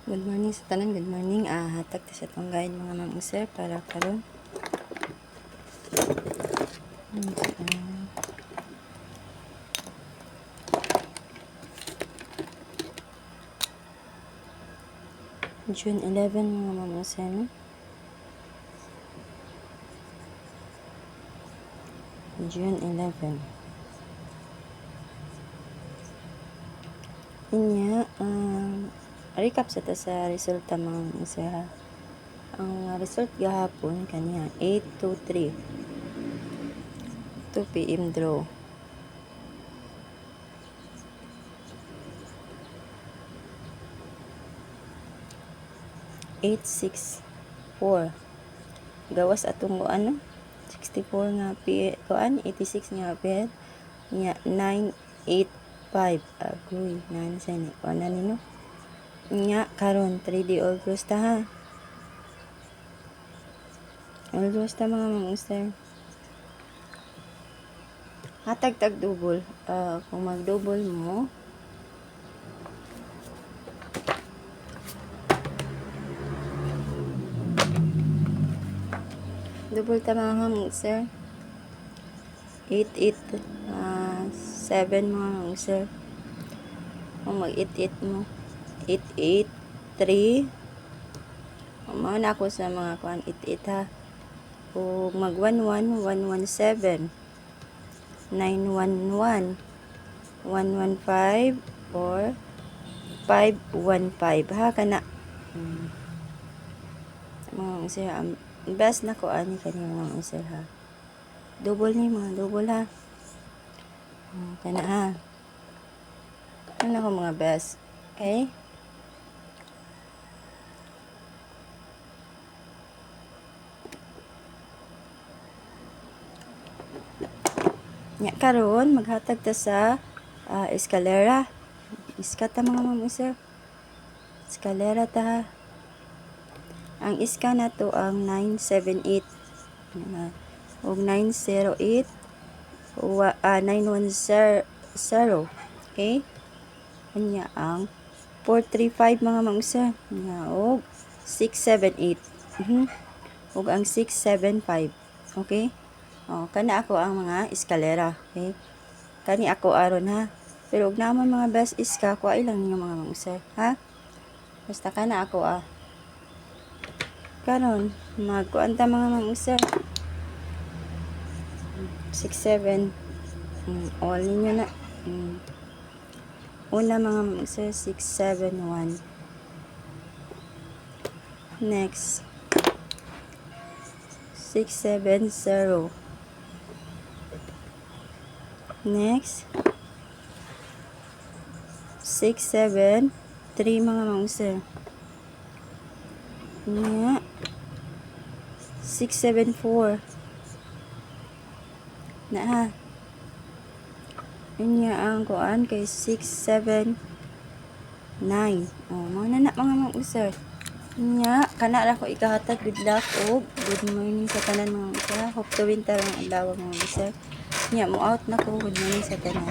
Good morning sa tanan, good morning. Hatag ta sa itong guide mga ma'am sir para karon. June 11 mga ma'am sir. June 11. Inya, recap sa ta sa resulta mga ma'am sir ha. Ang result gahapon kaniya 8:23 2 PM draw. Eight, 6, 4. Gawas atong ano? 64 nga kuan, 86 nga pet. Nya 9, 8, 5. Agoy, nan sa ni kuan nino. Nya karon 3D all draws ta ha. All draws ta mga monster. Hatag tag double. Kung mag-double mo, double ta mga monster. 8, 8, 7 mga monster. Kung mag-8, 8 mo, 8, 8, 3. Umahan ako sa mga kuan 8, 8 ha. O mag 1, 1, 1, 1, 7. 9, 1, 1. 1, 1, 5. Or 5, 1, 5. Ha, kana. Mga monster, ang best na ko ani kanina mga monster ha. Double ni mga double ha. Kana ha. Ano ko mga best. Okay? Nya karon maghatag ta sa eskalera. Iska ta mga monster. Eskalera ta ha. Ang iska na to ang 978. Og 908 o 910. Okay? Kanya ang 435 mga mangsa. Nya og 678. Og ang 675. Okay? Kana ako ang mga eskalera. Okay? Kani ako aron ha. Pero og naman mga best iska ko ay lang ninyo mga mangsa. Ha? Basta kana ako karon magkuan ta mga mangsa. 6, 7. All ninyo na. Una mga mangsa 6, 7, 1. Next 6, 7, 0. Next 6, 7, 3 mga mangsa. Nya 6, 7, 4. Na ha. Nya ang kuan kay 6, 7, 9. Mga na mga mangsa. Nya kana ra ko ikahatag good luck og good morning sa tanan mga mangsa. Hope to win tarong adlaw mga mangsa. Nya mo out na ko good morning sa tanan.